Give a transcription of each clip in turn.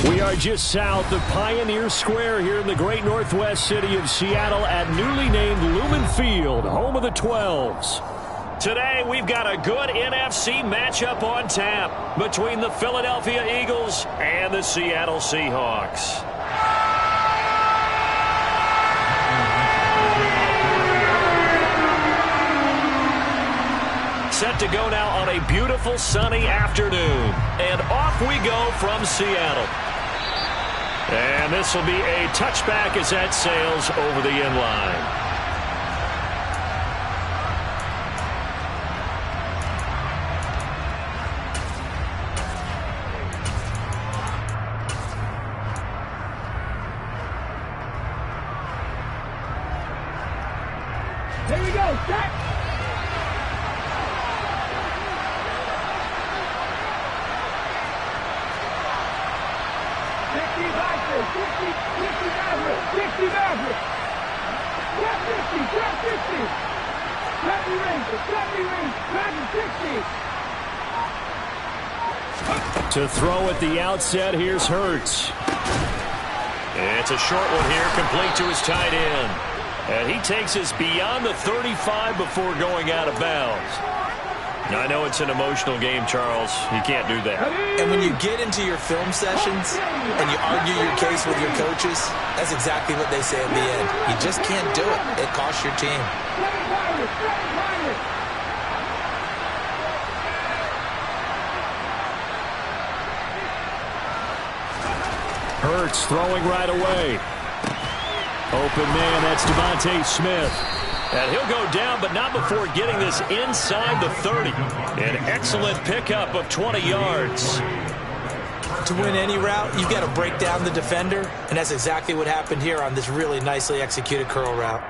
We are just south of Pioneer Square here in the great northwest city of Seattle at newly named Lumen Field, home of the 12s. Today, we've got a good NFC matchup on tap between the Philadelphia Eagles and the Seattle Seahawks. Set to go now on a beautiful sunny afternoon. And off we go from Seattle. And this will be a touchback as that sails over the end line. Here we go, set! To throw at the outset, here's Hurts. It's a short one here, complete to his tight end. And he takes us beyond the 35 before going out of bounds. Now, I know it's an emotional game, Charles. You can't do that. And when you get into your film sessions and you argue your case with your coaches, that's exactly what they say at the end. You just can't do it. It costs your team. Hurts throwing right away. Open man, that's Devontae Smith. And he'll go down, but not before getting this inside the 30. An excellent pickup of 20 yards. To win any route, you've got to break down the defender, and that's exactly what happened here on this really nicely executed curl route.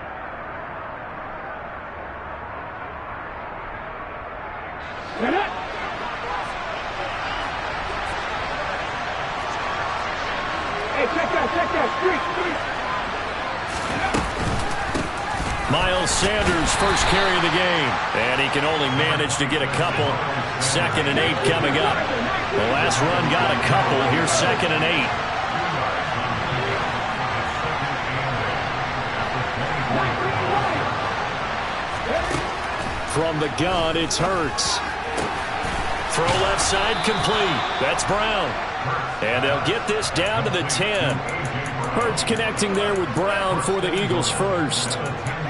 Hey, check that, street. Miles Sanders first carry of the game, and he can only manage to get a couple. 2nd and 8 coming up. The last run got a couple. Here's 2nd and 8. From the gun, it's Hurts. Throw left side complete. That's Brown. And they'll get this down to the 10. Hurts connecting there with Brown for the Eagles first.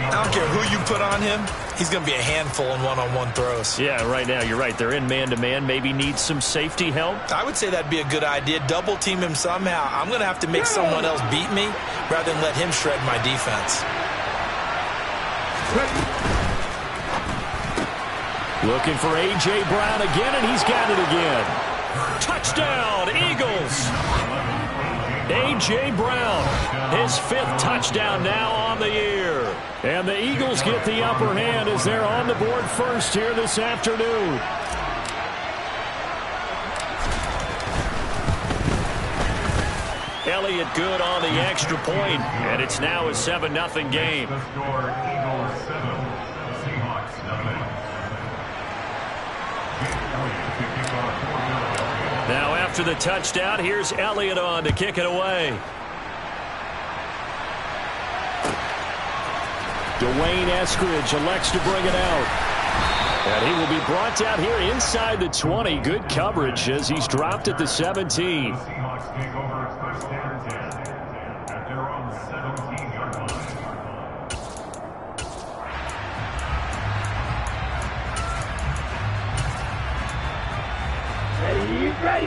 I don't care who you put on him, he's going to be a handful in one-on-one throws. Yeah, right now, you're right. They're in man-to-man. Maybe needs some safety help. I would say that'd be a good idea. Double team him somehow. I'm going to have to make someone else beat me rather than let him shred my defense. Looking for A.J. Brown again, and he's got it again. Touchdown, Eagles! A.J. Brown, his 5th touchdown now on the year. And the Eagles get the upper hand as they're on the board first here this afternoon. Elliott good on the extra point, and it's now a 7-0 game. Now after the touchdown, here's Elliott on to kick it away. Dwayne Eskridge elects to bring it out. And he will be brought down here inside the 20. Good coverage as he's dropped at the 17. Ready.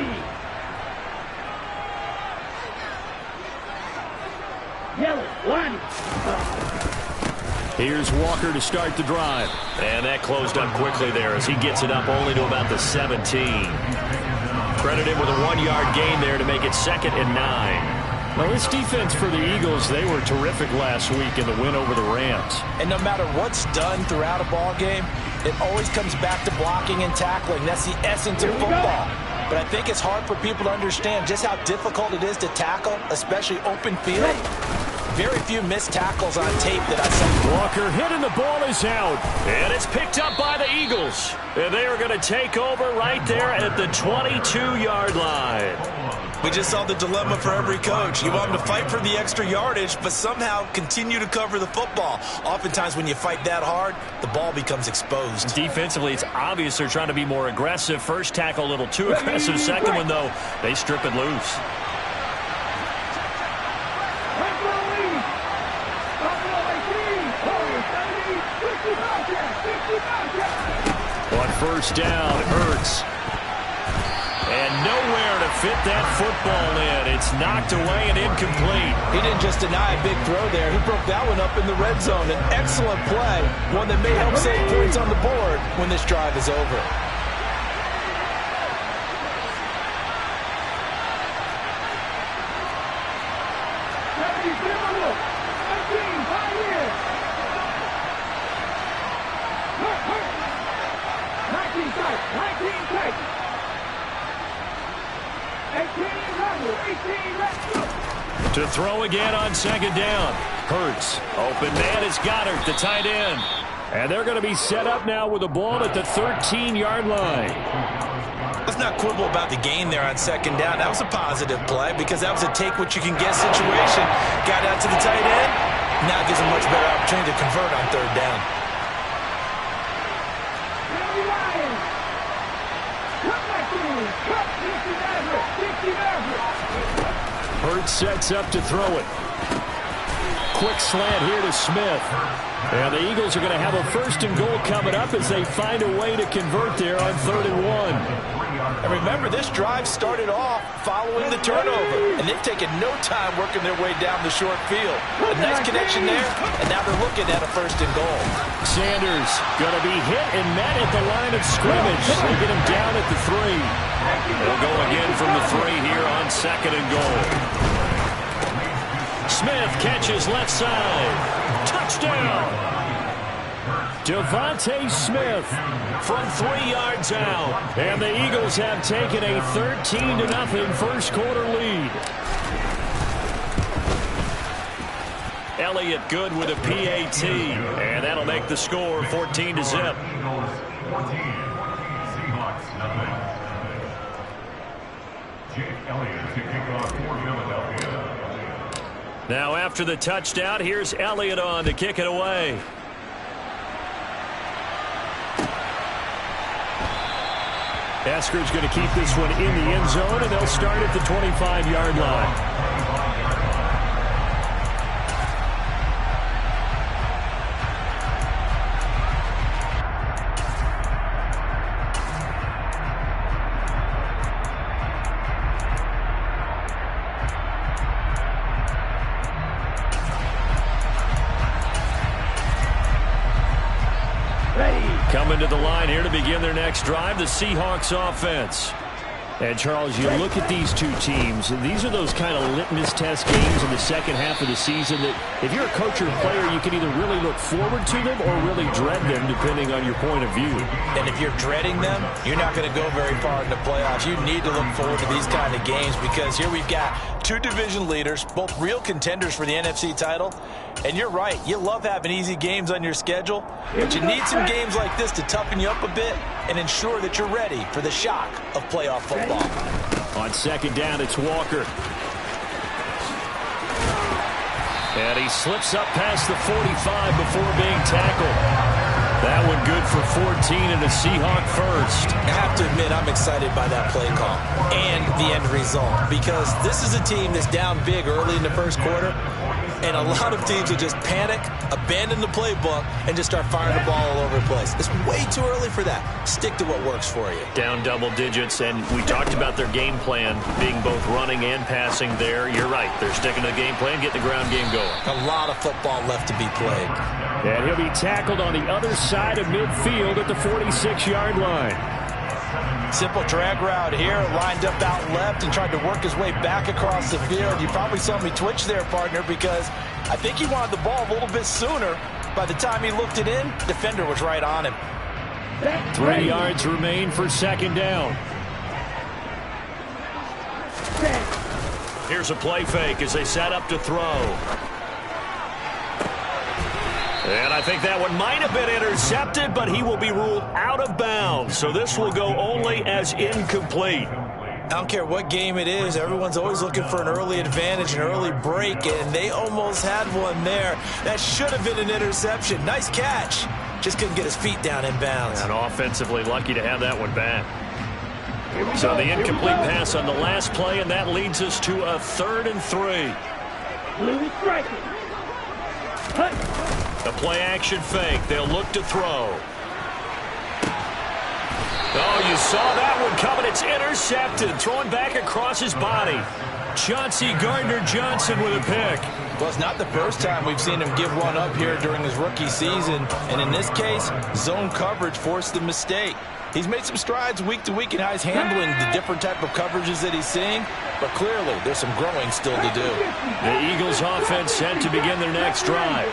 Yellow, 1. Here's Walker to start the drive. And that closed up quickly there as he gets it up only to about the 17. Credit him with a 1-yard gain there to make it 2nd and 9. Well, this defense for the Eagles, they were terrific last week in the win over the Rams. And no matter what's done throughout a ball game, it always comes back to blocking and tackling. That's the essence of football. But I think it's hard for people to understand just how difficult it is to tackle, especially open field. Very few missed tackles on tape that I saw. Walker hit and the ball is out. And it's picked up by the Eagles. And they are going to take over right there at the 22-yard line. We just saw the dilemma for every coach. You want them to fight for the extra yardage, but somehow continue to cover the football. Oftentimes when you fight that hard, the ball becomes exposed. Defensively, it's obvious they're trying to be more aggressive. First tackle a little too aggressive. Second one, though, they strip it loose. On first down, Hurts. And nowhere to fit that football in. It's knocked away and incomplete. He didn't just deny a big throw there. He broke that one up in the red zone. An excellent play, one that may help save points on the board when this drive is over. To throw again on second down. Hurts. Open man is Goddard, the tight end. And they're going to be set up now with the ball at the 13-yard line. Let's not quibble about the gain there on second down. That was a positive play because that was a take-what-you-can-get situation. Got out to the tight end. Now gives a much better opportunity to convert on third down. Hurts sets up to throw it. Quick slant here to Smith. And the Eagles are going to have a first and goal coming up as they find a way to convert there on 3rd and 1. And remember, this drive started off following the turnover. And they've taken no time working their way down the short field. A nice connection there, and now they're looking at a first and goal. Sanders going to be hit and met at the line of scrimmage. They get him down at the 3. They'll go again from the 3 here on 2nd and goal. Smith catches left side. Touchdown! Devontae Smith from 3 yards out. And the Eagles have taken a 13-0 first quarter lead. Elliott good with a PAT. And that'll make the score 14-0. Now after the touchdown, here's Elliott on to kick it away. Esker's going to keep this one in the end zone, and they'll start at the 25-yard line. Coming to the line here to begin their next drive, the Seahawks offense. And, Charles, you look at these two teams, and these are those kind of litmus test games in the second half of the season that if you're a coach or a player, you can either really look forward to them or really dread them, depending on your point of view. And if you're dreading them, you're not going to go very far in the playoffs. You need to look forward to these kind of games because here we've got two division leaders, both real contenders for the NFC title. And you're right, you love having easy games on your schedule, but you need some games like this to toughen you up a bit and ensure that you're ready for the shock of playoff football. On second down, it's Walker. And he slips up past the 45 before being tackled. That one good for 14 and a Seahawk first. I have to admit, I'm excited by that play call and the end result because this is a team that's down big early in the first quarter. And a lot of teams will just panic, abandon the playbook, and just start firing the ball all over the place. It's way too early for that. Stick to what works for you. Down double digits, and we talked about their game plan being both running and passing there. You're right. They're sticking to the game plan, getting the ground game going. A lot of football left to be played. And he'll be tackled on the other side of midfield at the 46-yard line. Simple drag route here, lined up out left and tried to work his way back across the field. You probably saw me twitch there, partner, because I think he wanted the ball a little bit sooner. By the time he looked it in, defender was right on him. 3 yards remain for second down. Here's a play fake as they set up to throw. And I think that one might have been intercepted, but he will be ruled out of bounds. So this will go only as incomplete. I don't care what game it is. Everyone's always looking for an early advantage, an early break, and they almost had one there. That should have been an interception. Nice catch. Just couldn't get his feet down in bounds. And offensively lucky to have that one back. So the incomplete pass on the last play, and that leads us to a 3rd and 3. Blue striking. The play action fake. They'll look to throw. Oh, you saw that one coming. It's intercepted. Throwing back across his body. Chauncey Gardner-Johnson with a pick. Well, it's not the first time we've seen him give one up here during his rookie season. And in this case, zone coverage forced the mistake. He's made some strides week to week in how he's handling the different type of coverages that he's seeing. But clearly, there's some growing still to do. The Eagles offense set to begin their next drive.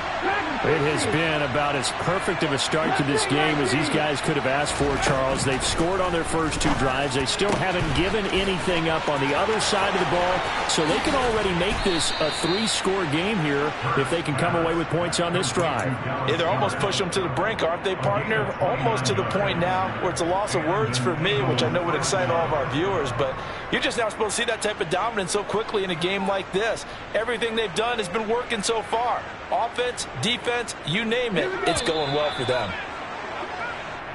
It has been about as perfect of a start to this game as these guys could have asked for, Charles. They've scored on their first 2 drives. They still haven't given anything up on the other side of the ball, so they can already make this a 3-score game here if they can come away with points on this drive. Yeah, they're almost pushing them to the brink, aren't they, partner? Almost to the point now where it's a loss of words for me, which I know would excite all of our viewers, but you're just now supposed to see that type of dominance so quickly in a game like this. Everything they've done has been working so far. Offense, defense, you name it, it's going well for them.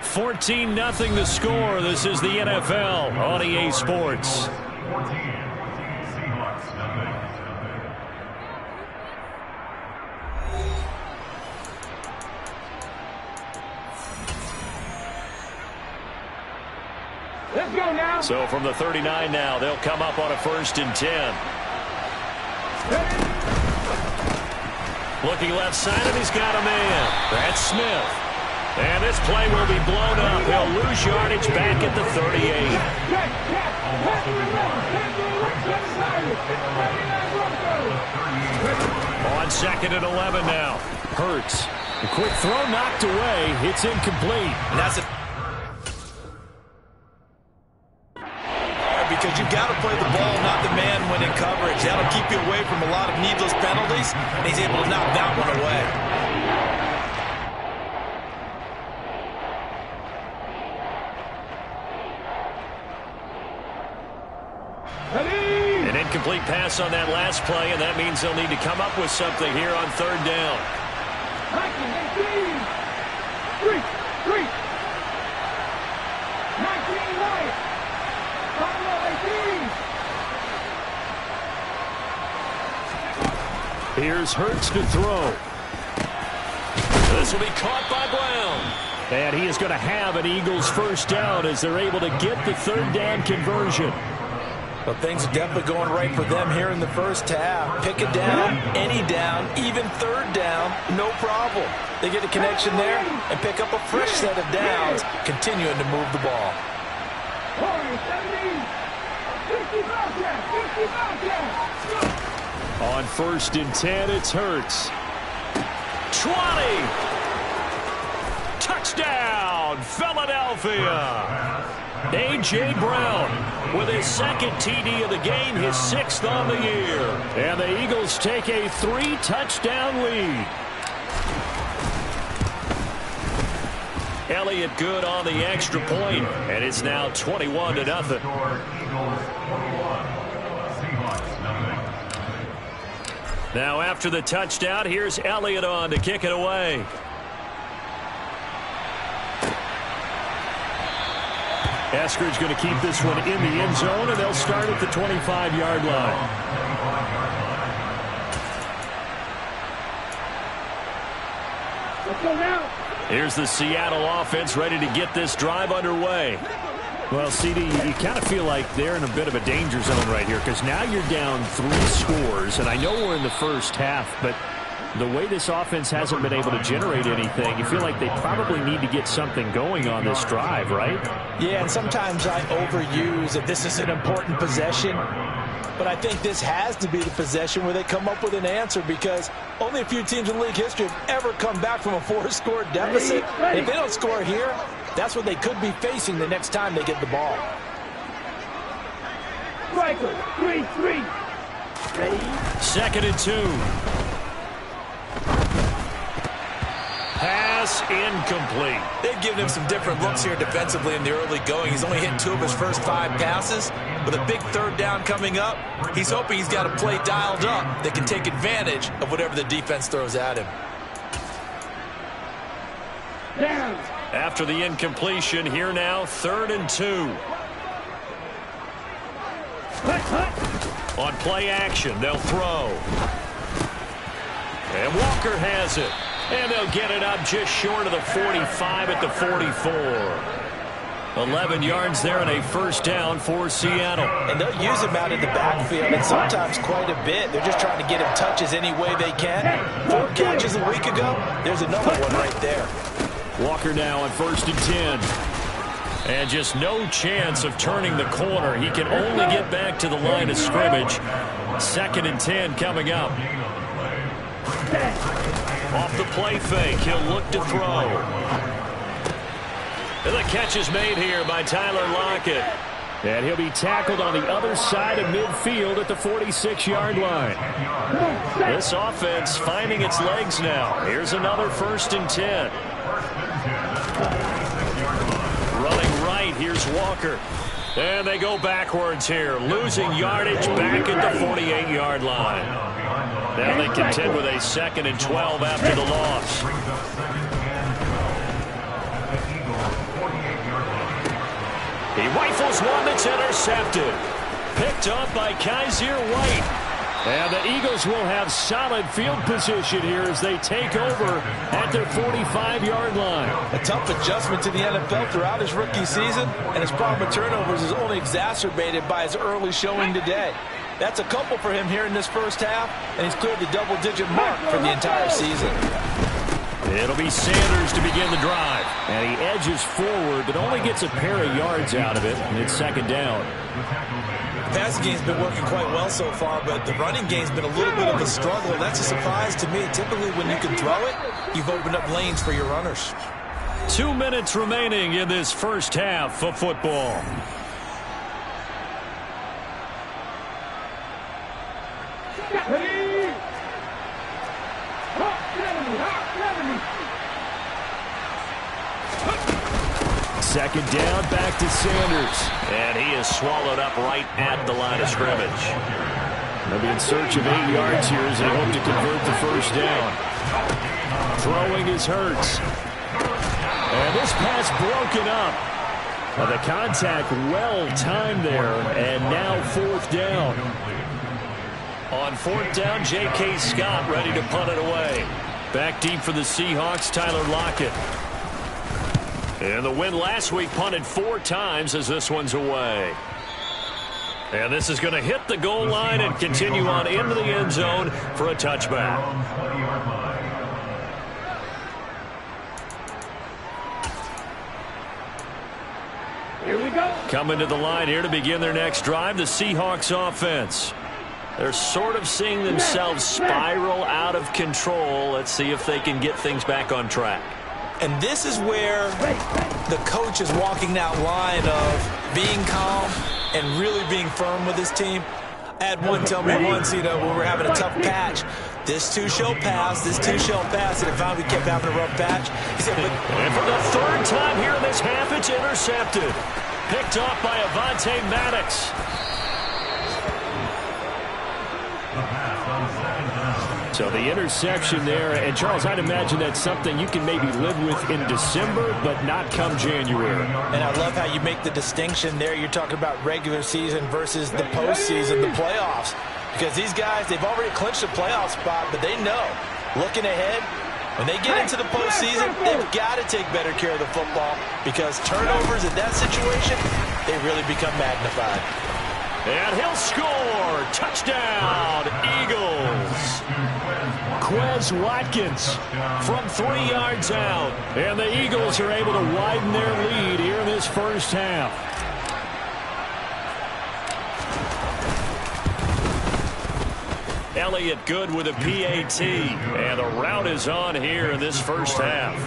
14-0 the score. This is the NFL on EA Sports. Let's go now. So from the 39 now, they'll come up on a 1st and 10. Looking left side, and he's got a man. That's Smith. And this play will be blown up. He'll lose yardage back at the 38. On 2nd and 11 now. Hurts. A quick throw knocked away. It's incomplete. And that's it. Because you've got to play the ball, not the man when in coverage. That'll keep you away from a lot of needless penalties, and he's able to knock that one away. An incomplete pass on that last play, and that means they'll need to come up with something here on 3rd down. Here's Hurts to throw. This will be caught by Brown. And he is going to have an Eagles 1st down as they're able to get the 3rd down conversion. Well, things are definitely going right for them here in the first half. Pick a down, any down, even 3rd down, no problem. They get a connection there and pick up a fresh set of downs, continuing to move the ball. On 1st and 10, it's Hurts. 20. Touchdown, Philadelphia. A.J. Brown with his 2nd TD of the game, his 6th on the year. And the Eagles take a 3-touchdown lead. Elliott good on the extra point, and it's now 21-0. Now after the touchdown, here's Elliott on to kick it away. Eskridge going to keep this one in the end zone, and they'll start at the 25-yard line. Let's go now. Here's the Seattle offense ready to get this drive underway. Well, CD, you kind of feel like they're in a bit of a danger zone right here because now you're down 3 scores, and I know we're in the first half, but the way this offense hasn't been able to generate anything, you feel like they probably need to get something going on this drive, right? Yeah, and sometimes I overuse that this is an important possession, but I think this has to be the possession where they come up with an answer because only a few teams in league history have ever come back from a 4-score deficit. And if they don't score here, that's what they could be facing the next time they get the ball. Striker, 3-3. Ready? 2nd and 2. Pass pass incomplete. They've given him some different looks here defensively in the early going. He's only hit 2 of his first 5 passes. With a big 3rd down coming up, he's hoping he's got a play dialed up that can take advantage of whatever the defense throws at him. Down. After the incompletion, here now, 3rd and 2. On play action, they'll throw. And Walker has it. And they'll get it up just short of the 45 at the 44. 11 yards there and a first down for Seattle. And they'll use him out in the backfield, and sometimes quite a bit. They're just trying to get him touches any way they can. 4 catches a week ago. There's another one right there. Walker now on 1st and 10. And just no chance of turning the corner. He can only get back to the line of scrimmage. 2nd and 10 coming up. Off the play fake, he'll look to throw. And the catch is made here by Tyler Lockett. And he'll be tackled on the other side of midfield at the 46-yard line. This offense finding its legs now. Here's another 1st and 10. Running right, here's Walker. And they go backwards here, losing yardage back at the 48-yard line. Now they contend with a 2nd and 12 after the loss. He rifles one that's intercepted. Picked up by Kaiser White. And the Eagles will have solid field position here as they take over at their 45-yard line. A tough adjustment to the NFL throughout his rookie season, and his problem with turnovers is only exacerbated by his early showing today. That's a couple for him here in this first half, and he's cleared the double-digit mark for the entire season. It'll be Sanders to begin the drive. And he edges forward, but only gets a pair of yards out of it, and it's 2nd down. The passing game's been working quite well so far, but the running game's been a little bit of a struggle. That's a surprise to me. Typically, when you can throw it, you've opened up lanes for your runners. 2 minutes remaining in this first half of football. Second down, back to Sanders. And he is swallowed up right at the line of scrimmage. They'll be in search of 8 yards here as they hope to convert the first down. Throwing is Hurts. And this pass broken up. The contact well timed there, and now 4th down. On 4th down, J.K. Scott ready to punt it away. Back deep for the Seahawks, Tyler Lockett. And the win last week punted 4 times as this one's away. And this is going to hit the goal line and continue on into the end zone for a touchback. Here we go. Coming to the line here to begin their next drive, the Seahawks offense. They're sort of seeing themselves spiral out of control. Let's see if they can get things back on track. And this is where the coach is walking that line of being calm and really being firm with his team. I had one tell me once, when we're having a tough patch, this too shall pass, this too shall pass, and if we kept having a rough patch, he said, and for the 3rd time here in this half, it's intercepted. Picked off by Avonte Maddox. So the interception there, and Charles, I'd imagine that's something you can maybe live with in December, but not come January. And I love how you make the distinction there. You're talking about regular season versus the postseason, the playoffs. Because these guys, they've already clinched a playoff spot, but they know, looking ahead, when they get into the postseason, they've got to take better care of the football because turnovers in that situation, they really become magnified. And he'll score. Touchdown, Eagles. Quez Watkins from 3 yards out. And the Eagles are able to widen their lead here in this first half. Elliott good with a PAT. And the route is on here in this first half.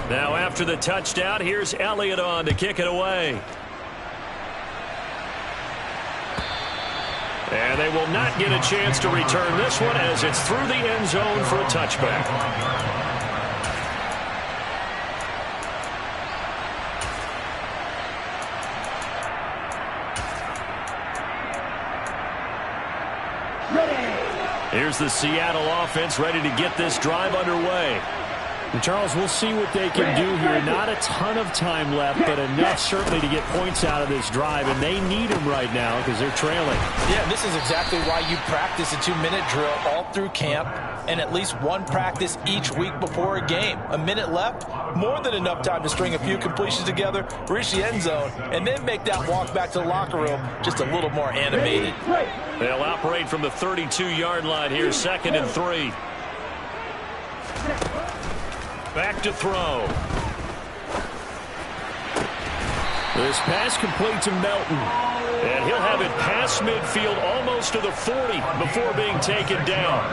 Now after the touchdown, here's Elliott on to kick it away. And they will not get a chance to return this one as it's through the end zone for a touchback. Here's the Seattle offense ready to get this drive underway. And Charles, we'll see what they can do here. Not a ton of time left, but enough certainly to get points out of this drive, and they need them right now because they're trailing. Yeah, this is exactly why you practice a 2-minute drill all through camp and at least one practice each week before a game. A minute left, more than enough time to string a few completions together, reach the end zone, and then make that walk back to the locker room just a little more animated. They'll operate from the 32-yard line here, 2nd and 3. Back to throw. This pass complete to Melton. And he'll have it past midfield almost to the 40 before being taken down.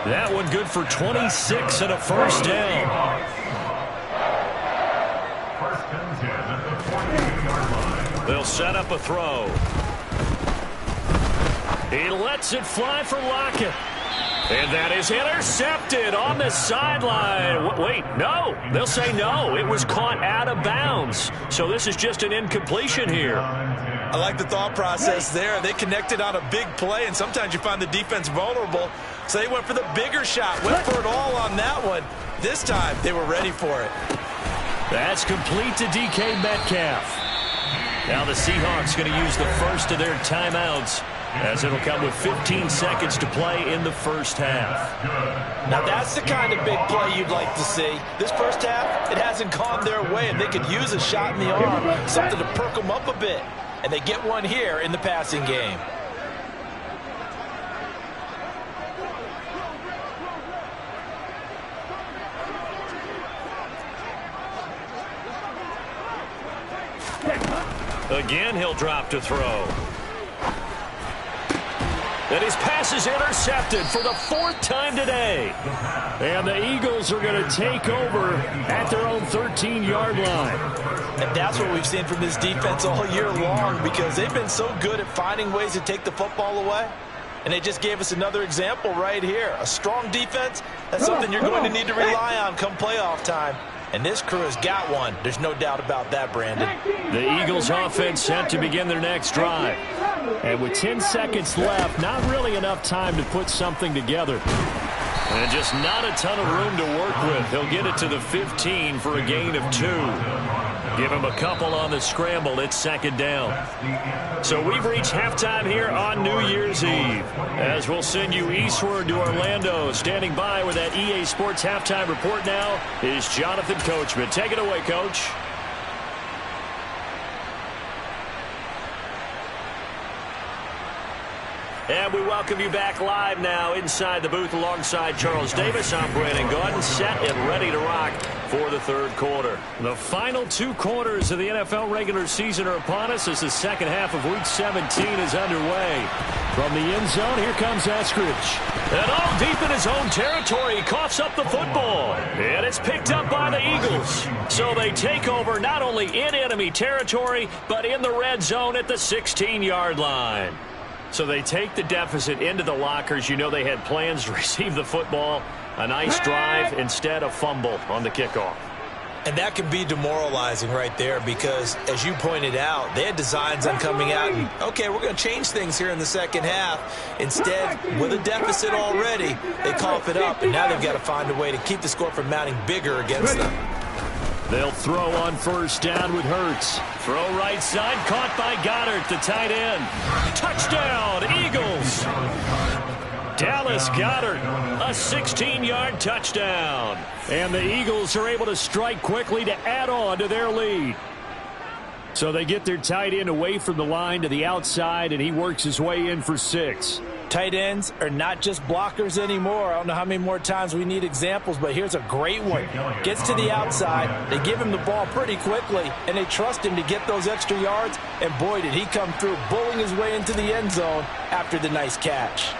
That one good for 26 and a first down. They'll set up a throw. He lets it fly for Lockett. And that is intercepted on the sideline. Wait, no. They'll say no. It was caught out of bounds. So this is just an incompletion here. I like the thought process there. They connected on a big play, and sometimes you find the defense vulnerable. So they went for the bigger shot, went for it all on that one. This time, they were ready for it. That's complete to DK Metcalf. Now the Seahawks going to use the first of their timeouts, as it'll come with 15 seconds to play in the first half. Now that's the kind of big play you'd like to see. This first half, it hasn't gone their way, and they could use a shot in the arm, something to perk them up a bit. And they get one here in the passing game. Again, he'll drop to throw. And his pass is intercepted for the 4th time today. And the Eagles are going to take over at their own 13-yard line. And that's what we've seen from this defense all year long, because they've been so good at finding ways to take the football away. And they just gave us another example right here. A strong defense, that's something you're going to need to rely on come playoff time. And this crew has got one. There's no doubt about that, Brandon. The Eagles offense set to begin their next drive. And with 10 seconds left, not really enough time to put something together. And just not a ton of room to work with. He'll get it to the 15 for a gain of 2. Give him a couple on the scramble. It's 2nd down. So we've reached halftime here on New Year's Eve, as we'll send you eastward to Orlando. Standing by with that EA Sports halftime report now is Jonathan Coachman. Take it away, Coach. And we welcome you back live now inside the booth alongside Charles Davis. I'm Brandon Gordon, set and ready to rock for the 3rd quarter. The final 2 quarters of the NFL regular season are upon us as the second half of Week 17 is underway. From the end zone, here comes Eskridge. And all deep in his own territory, he coughs up the football. And it's picked up by the Eagles. So they take over not only in enemy territory, but in the red zone at the 16-yard line. So they take the deficit into the lockers. You know they had plans to receive the football. A nice drive, instead a fumble on the kickoff. And that can be demoralizing right there because, as you pointed out, they had designs on coming out and, okay, we're going to change things here in the second half. Instead, with a deficit already, they cough it up, and now they've got to find a way to keep the score from mounting bigger against them. They'll throw on 1st down with Hurts. Throw right side, caught by Goddard, the tight end. Touchdown, Eagles. Dallas Goedert, a 16-yard touchdown. And the Eagles are able to strike quickly to add on to their lead. So they get their tight end away from the line to the outside, and he works his way in for 6. Tight ends are not just blockers anymore. I don't know how many more times we need examples, but here's a great one. Gets to the outside, they give him the ball pretty quickly, and they trust him to get those extra yards, and boy, did he come through, bullying his way into the end zone after the nice catch.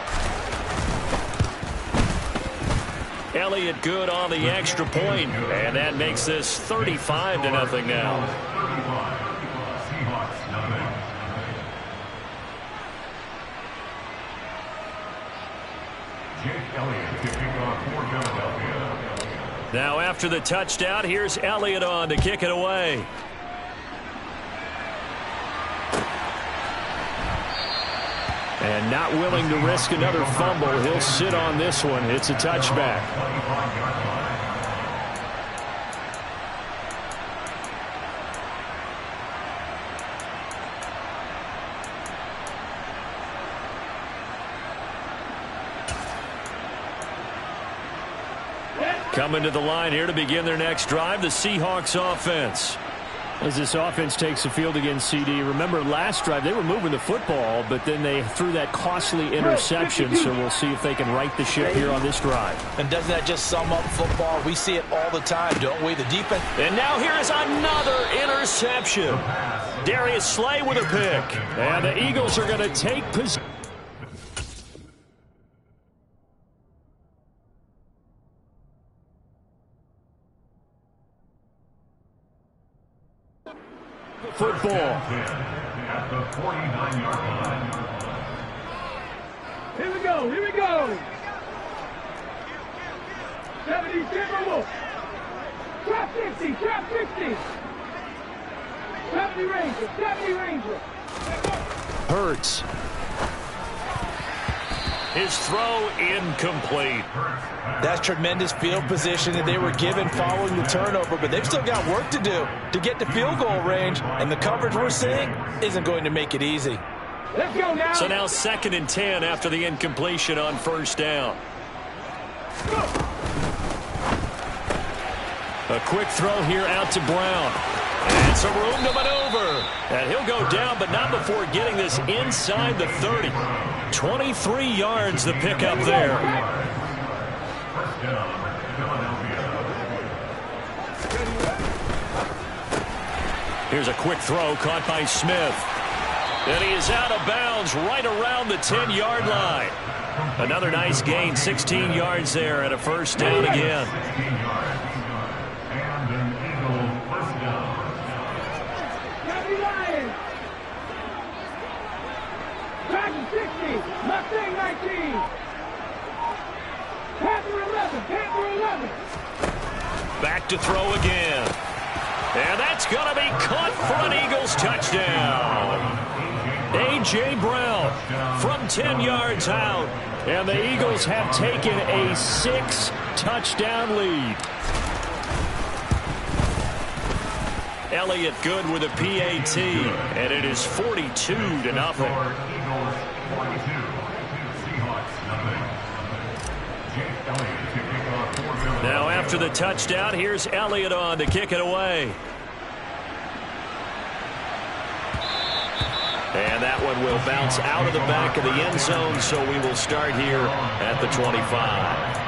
Elliott good on the extra point, and that makes this 35-0 now. Now after the touchdown, here's Elliott on to kick it away. And not willing to risk another fumble, he'll sit on this one. It's a touchback. Coming to the line here to begin their next drive, the Seahawks offense. As this offense takes the field against CD, remember last drive they were moving the football, but then they threw that costly interception, so we'll see if they can right the ship here on this drive. And doesn't that just sum up football? We see it all the time, don't we? The defense. And now here is another interception. Darius Slay with a pick. And the Eagles are going to take possession. Football. At the 49-yard line. Here we go, here we go. 70 Timberwolves. Trap 60, trap 60. 70 Ranger, 70 Ranger. Hurts. His throw incomplete. That's tremendous field position that they were given following the turnover, but they've still got work to do to get to field goal range, and the coverage we're seeing isn't going to make it easy. Let's go now. So now 2nd and 10 after the incompletion on first down. A quick throw here out to Brown. And some room to maneuver. And he'll go down, but not before getting this inside the 30. 23 yards the pickup there. Here's a quick throw caught by Smith. And he is out of bounds right around the 10-yard line. Another nice gain, 16 yards there, and a first down again. Mustang 19. Panther 11. Panther 11. Back to throw again. And that's going to be caught for an Eagles touchdown. A.J. Brown from 10 yards out. And the Eagles have taken a 6-touchdown lead. Elliott good with a PAT. And it is 42-0. Now after the touchdown, here's Elliott on to kick it away. And that one will bounce out of the back of the end zone, so we will start here at the 25.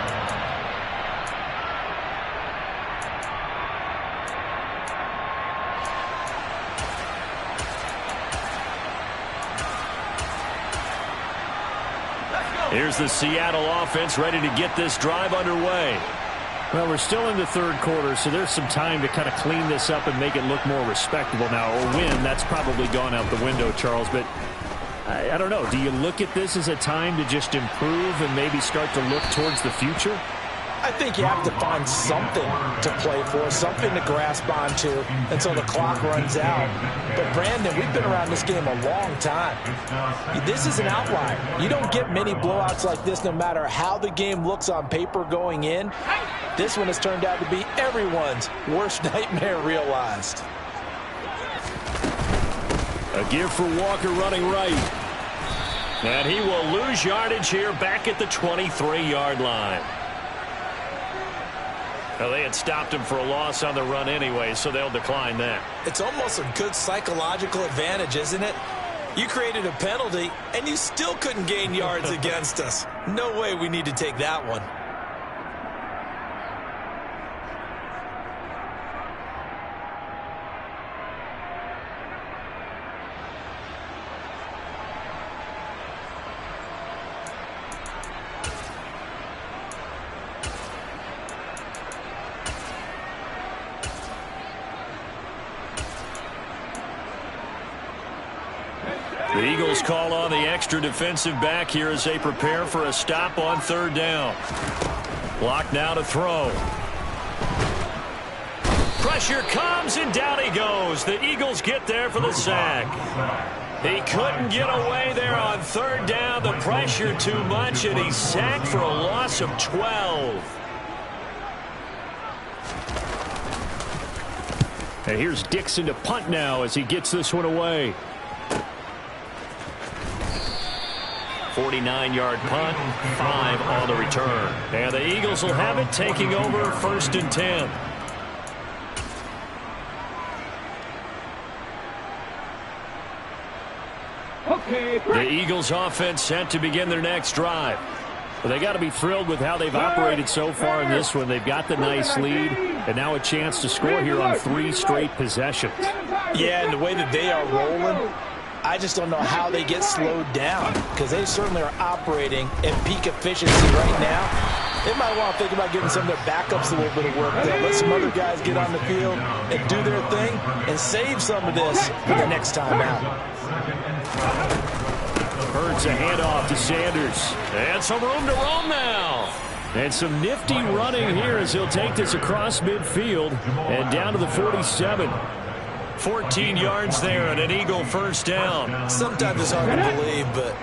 Here's the Seattle offense ready to get this drive underway. Well, we're still in the third quarter, so there's some time to kind of clean this up and make it look more respectable now. Or win, that's probably gone out the window, Charles. But I don't know. Do you look at this as a time to just improve and maybe start to look towards the future? I think you have to find something to play for, something to grasp onto until the clock runs out. But, Brandon, we've been around this game a long time. This is an outlier. You don't get many blowouts like this no matter how the game looks on paper going in. This one has turned out to be everyone's worst nightmare realized. A give for Walker running right. And he will lose yardage here back at the 23-yard line. Well, they had stopped him for a loss on the run anyway, so they'll decline that. It's almost a good psychological advantage, isn't it? You created a penalty, and you still couldn't gain yards against us. No way we need to take that one. The Eagles call on the extra defensive back here as they prepare for a stop on third down. Block now to throw. Pressure comes, and down he goes. The Eagles get there for the sack. He couldn't get away there on third down. The pressure too much, and he's sacked for a loss of 12. And here's Dixon to punt now as he gets this one away. 49-yard punt, 5 on the return. And the Eagles will have it, taking over 1st and 10. The Eagles offense set to begin their next drive. Well, they got to be thrilled with how they've operated so far in this one. They've got the nice lead, and now a chance to score here on 3 straight possessions. Yeah, and the way that they are rolling, I just don't know how they get slowed down, because they certainly are operating at peak efficiency right now. They might want to think about giving some of their backups a little bit of work there. Let some other guys get on the field and do their thing and save some of this for the next time out. Hurts a handoff to Sanders. And some room to roam now. And some nifty running here as he'll take this across midfield and down to the 47. 14 yards there and an Eagle first down. Sometimes it's hard to believe, but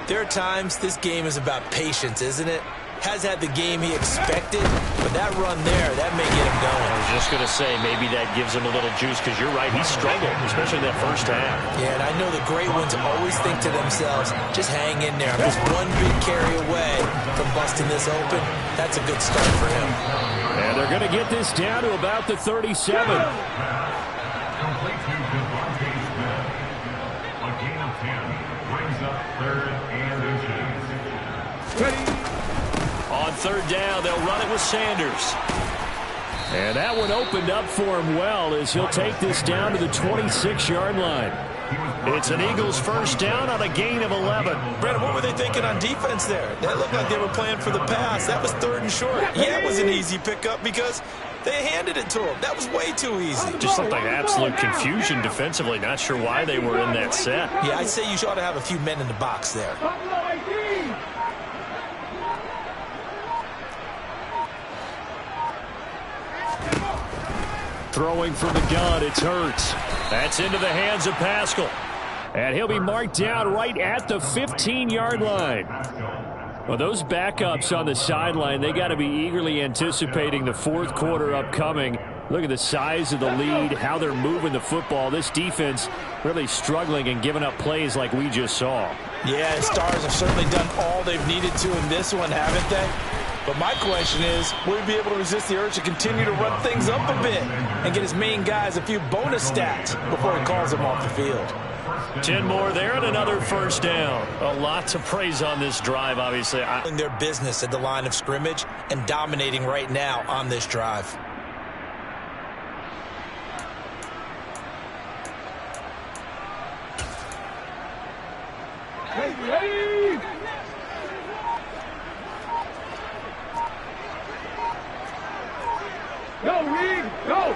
there are times this game is about patience, isn't it? Has had the game he expected, but that run there, that may get him going. I was just going to say, maybe that gives him a little juice, because you're right, he struggled, especially in that first half. Yeah, and I know the great ones always think to themselves, just hang in there. Just one big carry away from busting this open. That's a good start for him. And they're going to get this down to about the 37. On third down, they'll run it with Sanders. And that one opened up for him well as he'll take this down to the 26-yard line. It's an Eagles first down on a gain of 11. Brandon, what were they thinking on defense there? That looked like they were playing for the pass. That was 3rd and short. Yeah, it was an easy pickup because they handed it to him. That was way too easy. Just looked like absolute confusion defensively. Not sure why they were in that set. Yeah, I'd say you ought to have a few men in the box there. Throwing from the gun, it's Hurts. That's into the hands of Pascal. And he'll be marked down right at the 15-yard line. Well, those backups on the sideline, they got to be eagerly anticipating the 4th quarter upcoming. Look at the size of the lead, how they're moving the football. This defense really struggling and giving up plays like we just saw. Yeah, Stars have certainly done all they've needed to in this one, haven't they? But my question is, will he be able to resist the urge to continue to run things up a bit and get his main guys a few bonus stats before he calls them off the field? 10 more there and another first down. A lot to praise on this drive, obviously. Their business at the line of scrimmage and dominating right now on this drive. Ready? Go, Reed, go!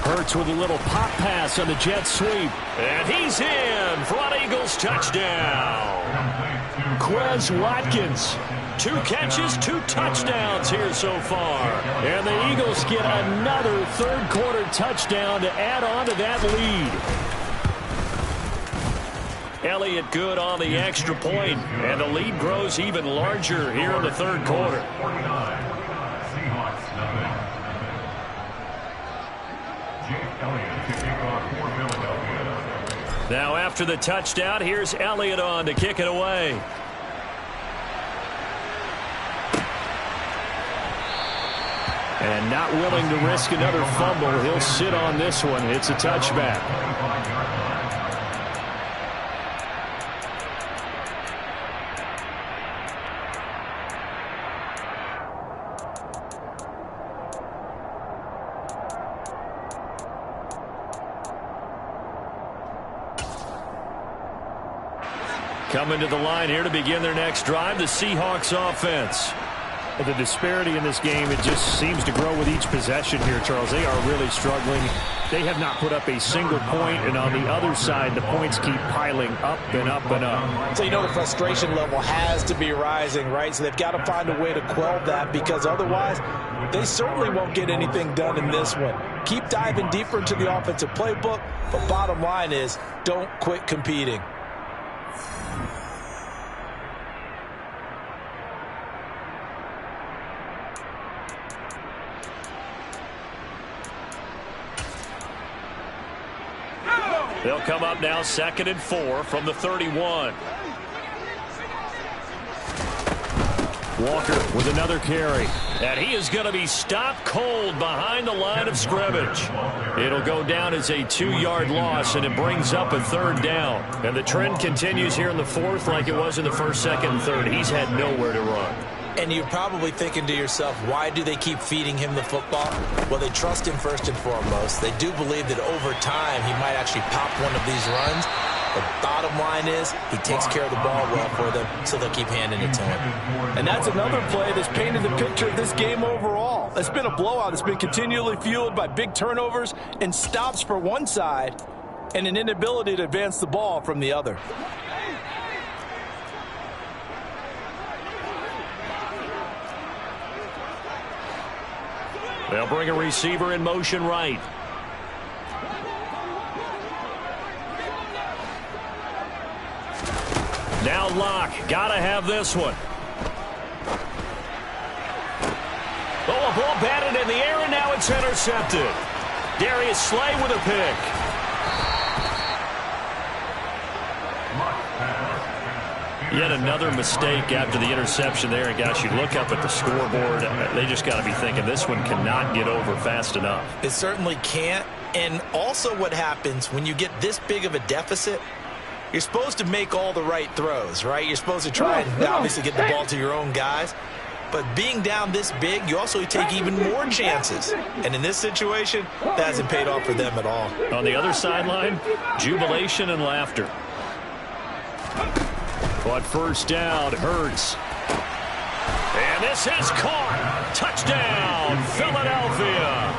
Hurts with a little pop pass on the jet sweep. And he's in for an Eagles touchdown. Quez Watkins. 2 catches, 2 touchdowns here so far. And the Eagles get another 3rd quarter touchdown to add on to that lead. Elliott good on the extra point, and the lead grows even larger here in the 3rd quarter. Now after the touchdown, here's Elliott on to kick it away. And not willing to risk another fumble, he'll sit on this one. It's a touchback. Coming to the line here to begin their next drive, the Seahawks offense. The disparity in this game, it just seems to grow with each possession here, Charles. They are really struggling. They have not put up a single point, and on the other side, the points keep piling up and up and up. So you know the frustration level has to be rising, right? So they've got to find a way to quell that, because otherwise they certainly won't get anything done in this one. Keep diving deeper into the offensive playbook, but bottom line is don't quit competing. They'll come up now 2nd and 4 from the 31. Walker with another carry. And he is going to be stopped cold behind the line of scrimmage. It'll go down as a 2-yard loss, and it brings up a 3rd down. And the trend continues here in the 4th like it was in the 1st, 2nd, and 3rd. He's had nowhere to run. And you're probably thinking to yourself, why do they keep feeding him the football? Well, they trust him first and foremost. They do believe that over time he might actually pop one of these runs. The bottom line is he takes care of the ball well for them, so they'll keep handing it to him. And that's another play that's painted the picture of this game overall. It's been a blowout. It's been continually fueled by big turnovers and stops for one side and an inability to advance the ball from the other. They'll bring a receiver in motion right. Now Locke. Got to have this one. Oh, a ball batted in the air, and now it's intercepted. Darius Slay with a pick. Yet another mistake after the interception there. And, gosh, you look up at the scoreboard, they just got to be thinking this one cannot get over fast enough. It certainly can't. And also what happens when you get this big of a deficit, you're supposed to make all the right throws, right? You're supposed to try and obviously get the ball to your own guys. But being down this big, you also take even more chances. And in this situation, that hasn't paid off for them at all. On the other sideline, jubilation and laughter. But 1st down, Hurts. And this is caught. Touchdown, Philadelphia.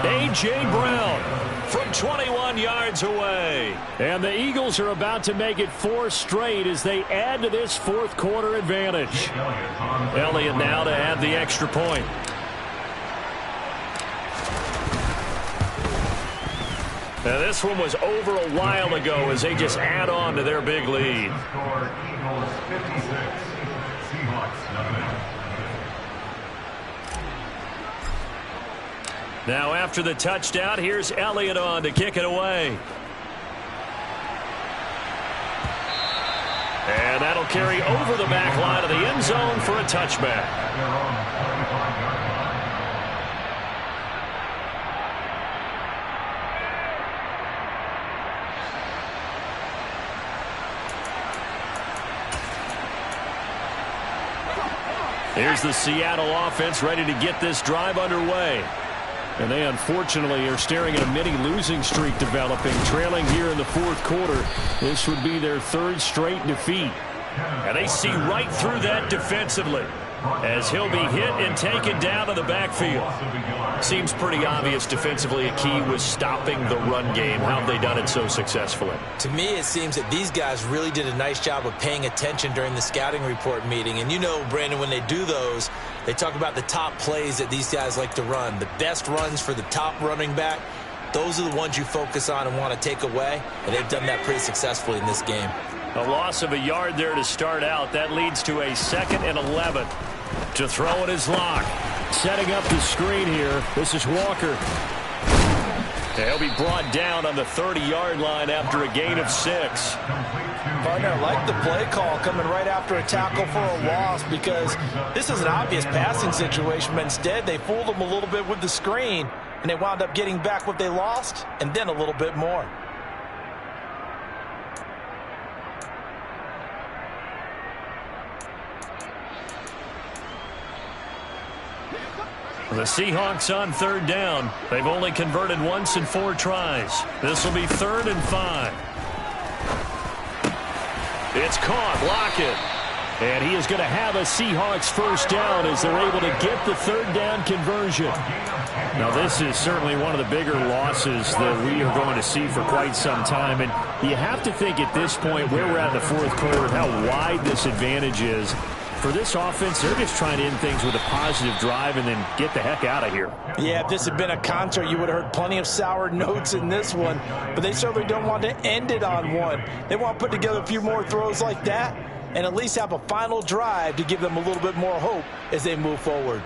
A.J. Brown from 21 yards away. And the Eagles are about to make it 4 straight as they add to this 4th quarter advantage. Elliott now to add the extra point. Now this one was over a while ago as they just add on to their big lead. Now after the touchdown, here's Elliott on to kick it away. And that'll carry over the back line of the end zone for a touchback. Here's the Seattle offense ready to get this drive underway. And they unfortunately are staring at a mini losing streak developing, trailing here in the 4th quarter. This would be their 3rd straight defeat. And they see right through that defensively as he'll be hit and taken down to the backfield. Seems pretty obvious defensively a key was stopping the run game. How have they done it so successfully? To me, it seems that these guys really did a nice job of paying attention during the scouting report meeting. And you know, Brandon, when they do those, they talk about the top plays that these guys like to run. The best runs for the top running back, those are the ones you focus on and want to take away. And they've done that pretty successfully in this game. A loss of a yard there to start out. That leads to a 2nd and 11. To throw it is Locke. Setting up the screen here. This is Walker. He'll be brought down on the 30-yard line after a gain of 6. Partner, I like the play call coming right after a tackle for a loss, because this is an obvious passing situation, but instead they fooled them a little bit with the screen, and they wound up getting back what they lost and then a little bit more. The Seahawks on 3rd down. They've only converted once in 4 tries. This will be 3rd and 5. It's caught. Lockett. And he is going to have a Seahawks first down as they're able to get the third down conversion. Now, this is certainly one of the bigger losses that we are going to see for quite some time. And you have to think at this point where we're at in the fourth quarter and how wide this advantage is. For this offense, they're just trying to end things with a positive drive and then get the heck out of here. Yeah, if this had been a concert, you would have heard plenty of sour notes in this one. But they certainly don't want to end it on one. They want to put together a few more throws like that and at least have a final drive to give them a little bit more hope as they move forward.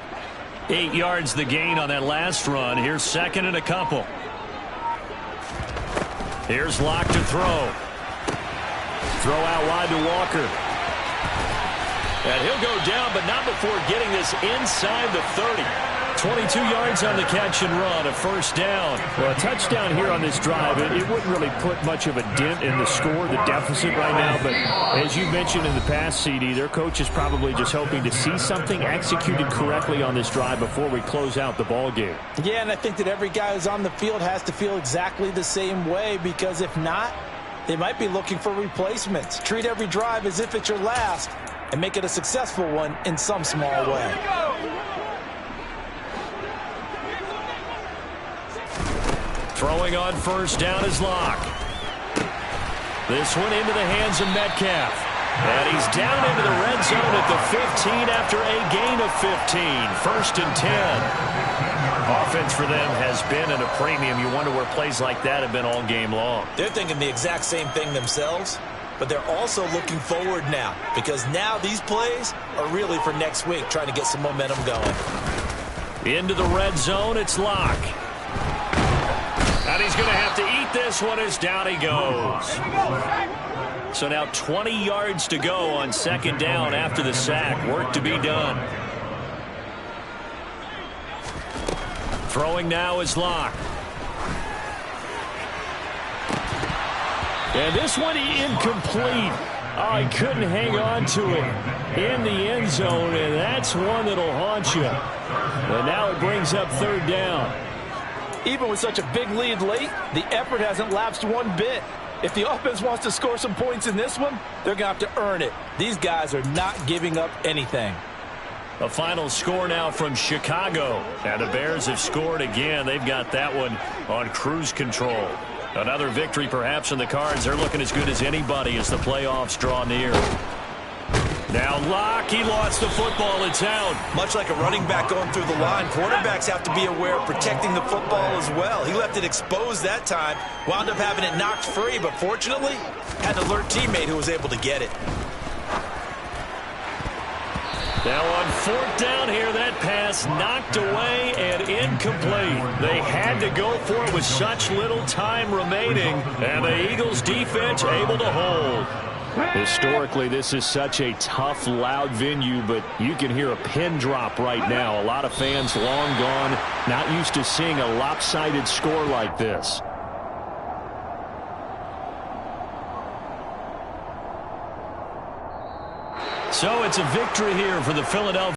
8 yards the gain on that last run. Here's second and a couple. Here's Locke to throw. Throw out wide to Walker. And he'll go down, but not before getting this inside the 30. 22 yards on the catch and run, a first down. Well, a touchdown here on this drive, it wouldn't really put much of a dent in the score, the deficit right now. But as you mentioned in the past, CD, their coach is probably just hoping to see something executed correctly on this drive before we close out the ball game. Yeah, and I think that every guy who's on the field has to feel exactly the same way, because if not, they might be looking for replacements. Treat every drive as if it's your last and make it a successful one in some small way. Throwing on first down is Locke. This one into the hands of Metcalf. And he's down into the red zone at the 15 after a gain of 15. First and 10. Offense for them has been at a premium. You wonder where plays like that have been all game long. They're thinking the exact same thing themselves, but they're also looking forward now, because now these plays are really for next week, trying to get some momentum going. Into the red zone, it's Locke. And he's going to have to eat this one as down he goes. So now 20 yards to go on second down after the sack. Work to be done. Throwing now is Locke. And this one incomplete. Oh, he couldn't hang on to it in the end zone, and that's one that'll haunt you. And now it brings up third down. Even with such a big lead late, the effort hasn't lapsed one bit. If the offense wants to score some points in this one, they're going to have to earn it. These guys are not giving up anything. A final score now from Chicago. And the Bears have scored again. They've got that one on cruise control. Another victory perhaps in the cards. They're looking as good as anybody as the playoffs draw near. Now Locke, he lost the football. It's out. Much like a running back going through the line, quarterbacks have to be aware of protecting the football as well. He left it exposed that time, wound up having it knocked free, but fortunately had an alert teammate who was able to get it. Now on fourth down here, that pass knocked away and incomplete. They had to go for it with such little time remaining, and the Eagles defense able to hold. Historically, this is such a tough, loud venue, but you can hear a pin drop right now. A lot of fans long gone, not used to seeing a lopsided score like this. So it's a victory here for the Philadelphia